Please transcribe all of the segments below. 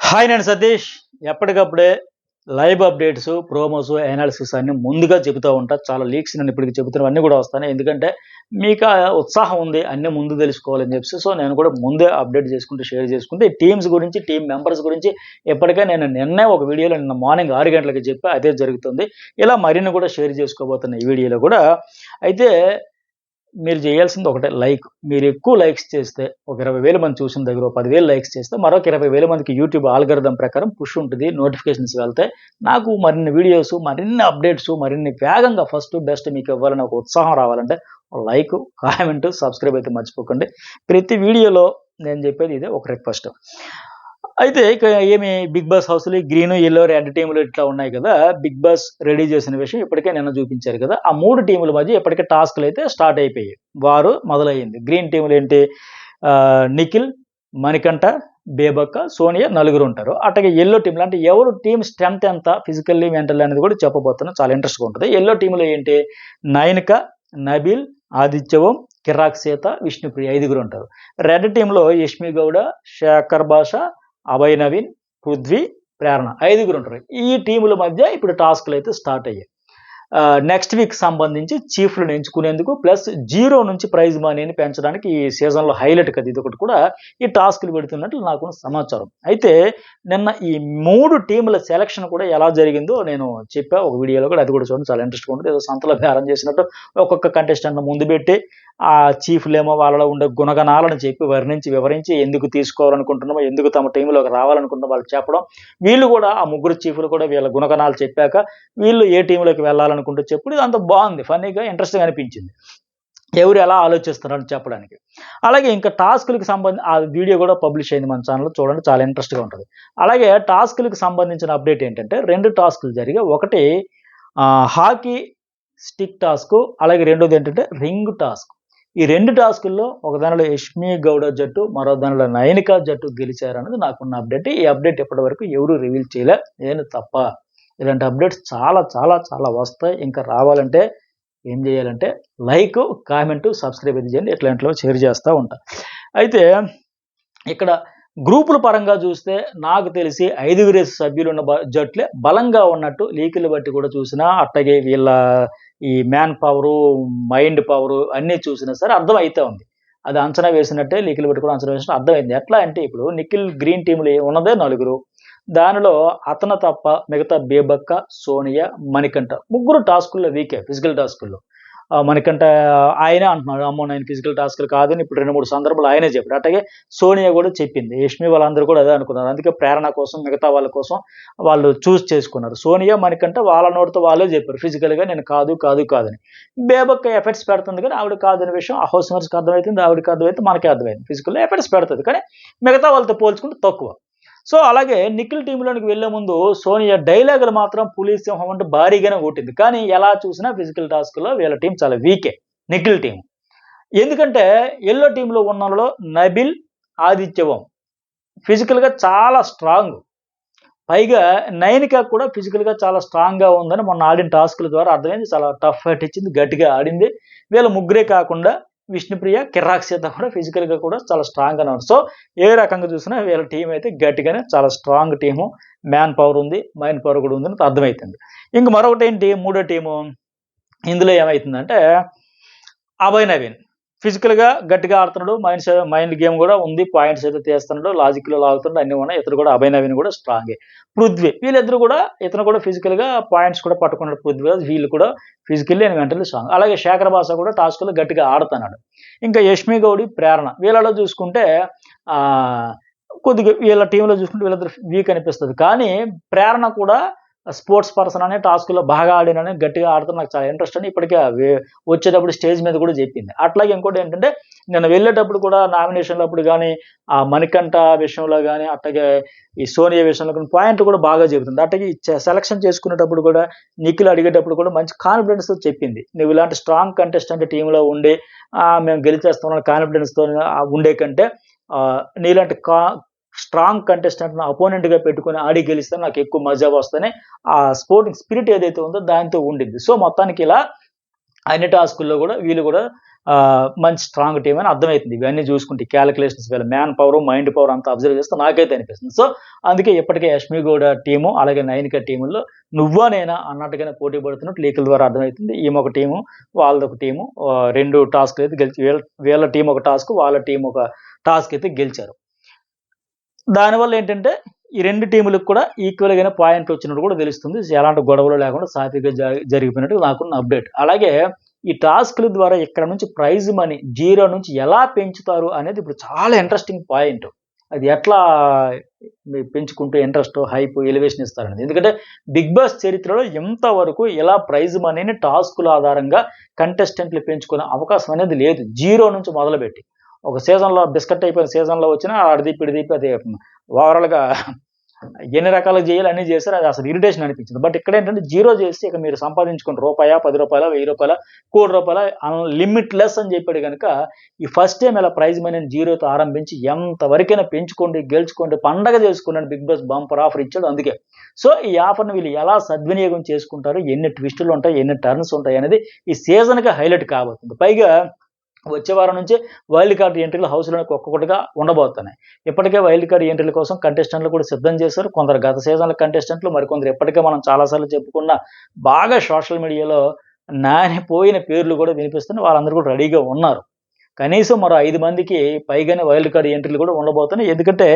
Hi నేను సతీష్. ఎప్పటికప్పుడే live updates, promos, analysis అన్నీ ముందుగా చెబుతూ ఉంటా. చాలా లీక్స్ నేను ఇప్పటికి చెబుతున్నవన్నీ కూడా వస్తాయి. ఎందుకంటే మీకు ఉత్సాహం ఉంది అన్నీ ముందు తెలుసుకోవాలని చెప్పేసి. సో నేను కూడా ముందే అప్డేట్ చేసుకుంటూ, షేర్ చేసుకుంటూ ఈ టీమ్స్ గురించి, టీమ్ మెంబర్స్ గురించి ఇప్పటికే నేను నిన్నే ఒక వీడియోలో నిన్న మార్నింగ్ 6 గంటలకి చెప్పా. అదే జరుగుతుంది. ఇలా మరిన్ని కూడా షేర్ చేసుకోబోతున్న ఈ వీడియోలో కూడా. అయితే మీరు చేయాల్సింది ఒకటే, లైక్. మీరు ఎక్కువ లైక్స్ చేస్తే ఒక 20,000 మంది చూసిన దగ్గర ఒక 10,000 లైక్స్ చేస్తే మరొక 20,000 మందికి యూట్యూబ్ ఆల్గరిథం ప్రకారం పుష్ ఉంటుంది, నోటిఫికేషన్స్ వెళ్తాయి. నాకు మరిన్ని వీడియోస్, మరిన్ని అప్డేట్స్, మరిన్ని వేగంగా ఫస్ట్ బెస్ట్ మీకు ఇవ్వాలని ఒక ఉత్సాహం రావాలంటే లైక్, కామెంట్, సబ్స్క్రైబ్ అయితే మర్చిపోకండి. ప్రతి వీడియోలో నేను చెప్పేది ఇదే ఒక రిక్వెస్ట్. అయితే ఇక ఏమి బిగ్ బాస్ హౌస్‌లో గ్రీను, యెల్లో, రెడ్ టీములు ఇట్లా ఉన్నాయి కదా! బిగ్ బాస్ రెడీ చేసిన విషయం ఇప్పటికే నిన్న చూపించారు కదా! ఆ 3 టీముల మధ్య ఇప్పటికే టాస్క్‌లయితే స్టార్ట్ అయిపోయాయి. వారు మొదలయ్యింది. గ్రీన్ టీములేంటి నిఖిల్, మణికంఠ, బేబక్క, సోనియా నలుగురుంటారు. అట్లాగే యెల్లో టీమ్‌లో అంటే ఎవరు టీమ్ స్ట్రెంత్ ఎంత ఫిజికల్లీ, మెంటల్లీ అనేది కూడా చెప్పబోతున్నా. చాలా ఇంట్రెస్ట్‌గా ఉంటది. యెల్లో టీమ్‌లో ఏంటి నైనిక, నబీల్, ఆదిత్య ఓం, కిరాక్ సీత, విష్ణుప్రియ ఐదుగురుంటారు. రెడ్ టీమ్‌లో యష్మి గౌడ, శేఖర్ భాష, అభయ్ నవీన్, పృథ్వీ, ప్రేరణ ఐదుగురుంటారు. ఈ టీముల మధ్య ఇప్పుడు టాస్క్‌లయితే స్టార్ట్ అయ్యాయి. నెక్స్ట్ వీక్ సంబంధించి చీఫ్‌లను ఎంచుకునేందుకు ప్లస్ 0 నుంచి ప్రైజ్ మనీని పెంచడానికి ఈ సీజన్‌లో హైలైట్ కదా! ఇదొకటి కూడా ఈ టాస్క్‌లు పెడుతున్నట్లు నాకున్న సమాచారం. అయితే నిన్న ఈ 3 టీముల సెలక్షన్ కూడా ఎలా జరిగిందో నేను చెప్పా ఒక వీడియోలో కూడా. అది కూడా చూడండి, చాలా ఇంట్రెస్ట్‌గా ఉంటది. ఏదో సంతలో బేరం చేసినట్టు ఒక్కొక్క కంటెస్టెంట్‌ని ముందు పెట్టి ఆ చీఫ్‌లేమో వాళ్ళలో ఉండే గుణగణాలను చెప్పి వర్ణించి, వివరించి ఎందుకు తీసుకోవాలనుకుంటున్నామో, ఎందుకు తమ టీమ్‌లోకి రావాలనుకుంటున్నామో వాళ్ళకి చెప్పడం. వీళ్ళు కూడా ఆ ముగ్గురు చీఫ్‌లు కూడా వీళ్ళ గుణగణాలు చెప్పాక వీళ్ళు ఏ టీమ్‌లోకి వెళ్ళాలనుకుంటూ చెప్పుడు ఇదంతా బాగుంది. ఫన్నీగా, ఇంట్రెస్టింగ్‌గా అనిపించింది. ఎవరు ఎలా ఆలోచిస్తున్నారని చెప్పడానికి. అలాగే ఇంకా టాస్క్‌లకి ఆ వీడియో కూడా పబ్లిష్ అయింది మన ఛానెల్‌లో చూడండి, చాలా ఇంట్రెస్ట్‌గా ఉంటది. అలాగే టాస్క్‌లకి సంబంధించిన అప్డేట్ ఏంటంటే 2 టాస్క్‌లు జరిగాయి. ఒకటి హాకీ స్టిక్ టాస్కు, అలాగే రెండోదేంటంటే రింగ్ టాస్క్. ఈ 2 టాస్కుల్లో ఒక దానిలో యష్మి గౌడ జట్టు, మరో దానిలో నయనిక జట్టు గెలిచారన్నది నాకున్న అప్డేట్. ఈ అప్డేట్ ఇప్పటివరకు ఎవరు రివీల్ చేయలే, నేను తప్ప. ఇలాంటి అప్డేట్స్ చాలా చాలా చాలా వస్తాయి. ఇంకా రావాలంటే ఏం చేయాలంటే లైక్, కామెంట్, సబ్స్క్రైబ్ అయితే చేయండి. ఇట్లాంటిలో షేర్ చేస్తా ఉంటా. అయితే ఇక్కడ గ్రూపుల పరంగా చూస్తే నాకు తెలిసి 5 సభ్యులున్న జట్లే బలంగా ఉన్నట్టు లీకులు బట్టి కూడా చూసినా, అట్లాగే వీళ్ళ ఈ మ్యాన్ పవరు, మైండ్ పవరు అన్నీ చూసినా సరే అర్థమైతే ఉంది. అది అంచనా వేసినట్టే, లీకులు బట్టి కూడా అంచనా వేసినట్టు అర్థమైంది. ఎట్లా అంటే ఇప్పుడు నిఖిల్ గ్రీన్ టీమ్‌లో ఉన్నదే నలుగురు. దానిలో అతను తప్ప మిగతా బేబక్క, సోనియా, మణికంఠ ముగ్గురు టాస్కుల్లో వీకే, ఫిజికల్ టాస్కుల్లో. మణికంఠ ఆయనే అంటున్నాడు, అమ్మో నేను ఫిజికల్ టాస్క్‌లు కాదని ఇప్పుడు 2, 3 సందర్భాలు ఆయనే చెప్పాడు. అట్లాగే సోనియా కూడా చెప్పింది. యష్మి వాళ్ళందరూ కూడా అదే అనుకున్నారు. అందుకే ప్రేరణ కోసం, మిగతా వాళ్ళ కోసం వాళ్ళు చేసుకున్నారు. సోనియా, మణికంఠ వాళ్ళ నోటితో వాళ్ళే చెప్పారు ఫిజికల్‌గా నేను కాదు, కాదు, కాదని. బేబక్క ఎఫర్ట్స్ పెడుతుంది కానీ ఆవిడ కాదనే విషయం ఆ హౌస్ మెంబర్స్‌కి అర్థమైతుంది, ఆవిడకి అర్థమైంది, మనకి అర్థమైంది. ఫిజికల్‌లో ఎఫర్ట్స్ పెడతది కానీ మిగతా వాళ్ళతో పోల్చుకుంటే తక్కువ. సో, అలాగే నిఖిల్ టీమ్‌లోనికి వెళ్ళే ముందు సోనియా డైలాగులు మాత్రం పులి సింహం అంటూ భారీగానే కొట్టింది. కానీ ఎలా చూసినా ఫిజికల్ టాస్క్‌లో వీళ్ళ టీమ్ చాలా వీకే, నిఖిల్ టీమ్. ఎందుకంటే యెల్లో టీమ్‌లో ఉన్నోళ్ళలో నబిల్, ఆదిత్య ఓం ఫిజికల్‌గా చాలా స్ట్రాంగ్. పైగా నయనిక కూడా ఫిజికల్‌గా చాలా స్ట్రాంగ్‌గా ఉందని మొన్న ఆడిన టాస్క్‌ల ద్వారా అర్థమైంది. చాలా టఫ్ ఫైట్ ఇచ్చింది, గట్టిగా ఆడింది. వీళ్ళ ముగ్గురే కాకుండా విష్ణుప్రియ, కిరాక్ సీత కూడా ఫిజికల్‌గా కూడా చాలా స్ట్రాంగ్‌గానే ఉన్నారు. సో, ఏ రకంగా చూసినా వీళ్ళ టీమ్ అయితే గట్టిగానే చాలా స్ట్రాంగ్ టీము. మ్యాన్ పవర్ ఉంది, మైండ్ పవర్ కూడా ఉందని అర్థమైతుంది. ఇంక మరొకటేంటి మూడో టీము, ఇందులో ఏమైతుందంటే అభయ్ నవీన్ ఫిజికల్‌గా గట్టిగా ఆడుతున్నాడు. మైండ్ గేమ్ కూడా ఉంది. పాయింట్స్ అయితే తీస్తున్నాడు. లాజిక్‌లో లాగుతున్నాడు. అన్నీ ఉన్నాయి. ఇతను కూడా అభయ్ నవీన్ కూడా స్ట్రాంగే. పృథ్వీ వీళ్ళిద్దరూ కూడా, ఇతను కూడా ఫిజికల్‌గా పాయింట్స్ కూడా పట్టుకున్నాడు పృథ్వీరాజ్. వీళ్ళు కూడా ఫిజికల్లీ అండ్ మెంటల్లీ స్ట్రాంగ్. అలాగే శేఖర్ భాష కూడా టాస్క్‌లో గట్టిగా ఆడుతున్నాడు. ఇంకా యష్మి గౌడి, ప్రేరణ వీళ్ళలో చూసుకుంటే ఆహ్, కొద్దిగా వీళ్ళ టీమ్‌లో చూసుకుంటే వీళ్ళిద్దరు వీక్ అనిపిస్తది. కానీ ప్రేరణ కూడా స్పోర్ట్స్ పర్సన్ అనే టాస్క్‌లో బాగా ఆడినని, గట్టిగా ఆడుతున్న నాకు చాలా ఇంట్రెస్ట్ అని ఇప్పటికే వచ్చేటప్పుడు స్టేజ్ మీద కూడా చెప్పింది. అట్లాగే ఇంకోటేంటంటే నిన్న వెళ్ళేటప్పుడు కూడా నామినేషన్‌లప్పుడు గాని, ఆ మణికంఠ విషయంలో గాని, అట్లాగే ఈ సోనియా విషయంలో గాని పాయింట్లు కూడా బాగా చెబుతుంది. అట్లాగే ఈ సెలక్షన్ చేసుకునేటప్పుడు కూడా నిఖిల్ అడిగేటప్పుడు కూడా మంచి కాన్ఫిడెన్స్‌తో చెప్పింది. నువ్వు ఇలాంటి స్ట్రాంగ్ కంటెస్టెంట్ టీమ్‌లో ఉండి మేము గెలిచేస్తాం అనే కాన్ఫిడెన్స్‌తో ఉండే కంటే నీలాంటి స్ట్రాంగ్ కంటెస్టెంట్‌ని అపోనెంట్‌గా పెట్టుకొని ఆడి గెలిస్తే నాకు ఎక్కువ మజా వస్తదని ఆ స్పోర్టింగ్ స్పిరిట్ ఏదైతే ఉందో దాంతో ఉండిద్ది. సో, మొత్తానికి ఇలా అన్ని టాస్కుల్లో కూడా వీళ్ళు కూడా మంచి స్ట్రాంగ్ టీం అని అర్థమవుతుంది ఇవన్నీ చూసుకుంటే క్యాలిక్యులేషన్స్ వీళ్ళ మ్యాన్ పవర్ మైండ్ పవర్ అంతా అబ్జర్వ్ చేస్తే నాకైతే అనిపిస్తుంది. సో అందుకే ఇప్పటికే యష్మి గౌడ టీము అలాగే నైనిక టీముల్లో నువ్వా నేనా అన్నట్టుగానే పోటీ పడుతున్నట్టు లీకుల ద్వారా అర్థమవుతుంది. ఈమె ఒక టీము వాళ్ళదొక టీము 2 టాస్క్లు అయితే గెలిచి వీళ్ళ టీం ఒక టాస్క్ వాళ్ళ టీం ఒక టాస్క్ అయితే గెలిచారు. దానివల్ల ఏంటంటే ఈ 2 టీములకు కూడా ఈక్వల్‌గానే పాయింట్లు వచ్చినట్టు కూడా తెలుస్తుంది. ఎలాంటి గొడవలు లేకుండా సాఫీగా జరిగిపోయినట్టు నాకున్న అప్డేట్. అలాగే ఈ టాస్క్‌ల ద్వారా ఇక్కడ నుంచి ప్రైజ్ మనీ 0 నుంచి ఎలా పెంచుతారు అనేది ఇప్పుడు చాలా ఇంట్రెస్టింగ్ పాయింట్. అది ఎట్లా పెంచుకుంటూ ఇంట్రెస్ట్, హైప్, ఎలివేషన్ ఇస్తారనేది. ఎందుకంటే 'బిగ్ బాస్' చరిత్రలో ఇంతవరకు ఇలా ప్రైజ్ మనీని టాస్కుల ఆధారంగా కంటెస్టెంట్లు పెంచుకునే అవకాశం అనేది లేదు. 0 నుంచి మొదలుపెట్టి. ఒక సీజన్‌లో బిస్కట్ అయిపోయిన సీజన్‌లో వచ్చినా ఆడిదిప్పి, ఈడిదిప్పి అది ఓవరాల్‌గా ఎన్ని రకాలుగా చేయాలి అన్నీ చేశారు. అది అసలు ఇరిటేషన్ అనిపించింది. బట్ ఇక్కడేంటంటే 0 చేసి ఇక మీరు సంపాదించుకున్న రూపాయా, రూ. 10, రూ. 1000, రూ. 1,00,00,000 లిమిట్‌లెస్ అని చెప్పాడు గనుక ఈ ఫస్ట్ టైమ్ ఇలా ప్రైజ్ మనీని 0తో ఆరంభించి ఎంతవరకైనా పెంచుకోండి, గెలుచుకోండి, పండగ చేసుకోండి బిగ్ బాస్ బంపర్ ఆఫర్ ఇచ్చాడు అందుకే. సో ఈ ఆఫర్‌ని వీళ్ళు ఎలా సద్వినియోగం చేసుకుంటారు, ఎన్ని ట్విస్టులు ఉంటాయి, ఎన్ని టర్న్స్ ఉంటాయి అనేది ఈ సీజన్‌కి హైలైట్ కాబోతుంది. పైగా వచ్చే వారం నుంచి వైల్డ్ కార్డ్ ఎంట్రీలు హౌస్‌లోకి ఒక్కొక్కటిగా ఉండబోతున్నాయి. ఇప్పటికే వైల్డ్ కార్డ్ ఎంట్రీల కోసం కంటెస్టెంట్లు కూడా సిద్ధం చేశారు. కొందరు గత సీజన్ల కంటెస్టెంట్లు, మరికొందరు ఇప్పటికే మనం చాలా సార్లు చెప్పుకున్న బాగా సోషల్ మీడియాలో నానిపోయిన పేర్లు కూడా వినిపిస్తున్నాయి. వాళ్ళందరూ కూడా రెడీగా ఉన్నారు. కనీసం మరో 5 మందికి పైగానే వైల్డ్ కార్డ్ ఎంట్రీలు కూడా ఉండబోతున్నాయి. ఎందుకంటే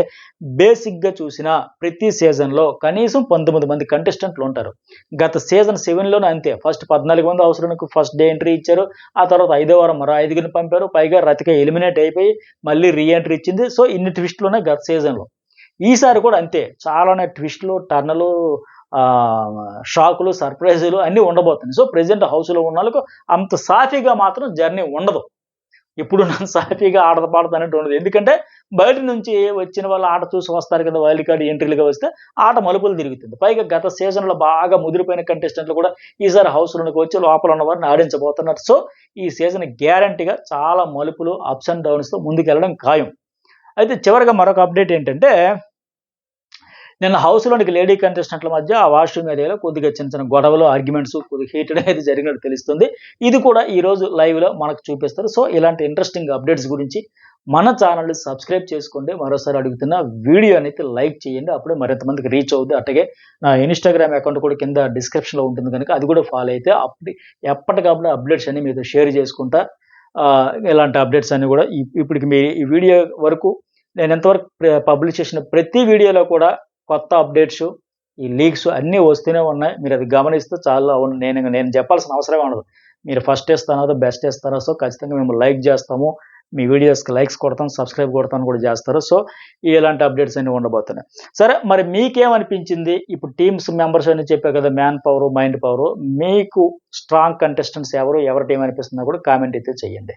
బేసిక్‌గా చూసినా ప్రతి సీజన్‌లో కనీసం 19 మంది కంటెస్టెంట్లు ఉంటారు. గత సీజన్ 7లోనే అంతే. ఫస్ట్ 14 మంది అవసరానికి ఫస్ట్ డే ఎంట్రీ ఇచ్చారు. ఆ తర్వాత 5వ వారం మరో 5గురిని పంపారు. పైగా రతిక ఎలిమినేట్ అయిపోయి మళ్ళీ రీ ఎంట్రీ ఇచ్చింది. సో ఇన్ని ట్విస్ట్‌లున్నాయి గత సీజన్‌లో. ఈసారి కూడా అంతే. చాలానే ట్విస్ట్‌లు, టర్నులు, షాకులు, సర్ప్రైజులు అన్నీ ఉండబోతున్నాయి. సో ప్రెజెంట్ హౌస్‌లో ఉన్నోళ్ళకు అంత సాఫీగా మాత్రం జర్నీ ఉండదు. ఇప్పుడు నన్ను సాఫీగా ఆడత పాడత అన్నట్టు ఉండదు. ఎందుకంటే బయట నుంచి వచ్చిన వాళ్ళు ఆట చూసి వస్తారు కదా! వైల్డ్ కార్డ్ ఎంట్రీలుగా వస్తే ఆట మలుపులు తిరుగుతుంది. పైగా గత సీజన్‌లో బాగా ముదిరిపోయిన కంటెస్టెంట్లు కూడా ఈసారి హౌస్‌లోకి వచ్చి లోపల ఉన్న వారిని ఆడించబోతున్నారు. సో ఈ సీజన్ గ్యారంటీగా చాలా మలుపులు, అప్స్ అండ్ డౌన్స్‌తో ముందుకెళ్ళడం ఖాయం. అయితే చివరగా మరొక అప్డేట్ ఏంటంటే నిన్న హౌస్‌లోనికి లేడీ కంటెస్టెంట్ల మధ్య ఆ వాష్‌రూమ్ ఏరియాలో కొద్దిగా చిన్న గొడవలు, ఆర్గ్యుమెంట్స్ కొద్దిగా హీటెడ్ అయితే జరిగినట్టు తెలుస్తుంది. ఇది కూడా ఈరోజు లైవ్‌లో మనకు చూపిస్తారు. సో ఇలాంటి ఇంట్రెస్టింగ్ అప్డేట్స్ గురించి మన ఛానల్‌ని సబ్స్క్రైబ్ చేసుకోండి. మరోసారి అడుగుతున్నా వీడియోని అయితే లైక్ చేయండి. అప్పుడే మరింత మందికి రీచ్ అవుద్ది. అట్లాగే నా ఇన్‌స్టాగ్రామ్ అకౌంట్ కూడా కింద డిస్క్రిప్షన్‌లో ఉంటుంది కనుక అది కూడా ఫాలో అయితే ఎప్పటికప్పుడు అప్డేట్స్ అన్ని మీతో షేర్ చేసుకుంటా. ఇలాంటి అప్డేట్స్ అన్నీ కూడా ఇప్పటికి మీ ఈ వీడియో వరకు నేను ఎంతవరకు పబ్లిష్ చేసిన ప్రతి వీడియోలో కూడా కొత్త అప్డేట్స్, ఈ లీక్స్ అన్నీ వస్తూనే ఉన్నాయి. మీరు అది గమనిస్తే చాలా నేను చెప్పాల్సిన అవసరమే ఉండదు. మీరు ఫస్ట్ ఇస్తానో, బెస్ట్ ఇస్తారో సో ఖచ్చితంగా మేము లైక్ చేస్తాము. మీ వీడియోస్‌కి లైక్స్ కొడతాం, సబ్స్క్రైబ్ కొడతాను కూడా చేస్తారు. సో ఇలాంటి అప్డేట్స్ అన్నీ ఉండబోతున్నాయి. సరే మరి మీకేమనిపించింది? ఇప్పుడు టీమ్స్ మెంబర్స్ అని చెప్పా కదా! Man power, mind power. మీకు స్ట్రాంగ్ కంటెస్టెంట్స్ ఎవరు? ఎవరి టీమ్ అనిపిస్తుందో కూడా కామెంట్ అయితే చేయండి.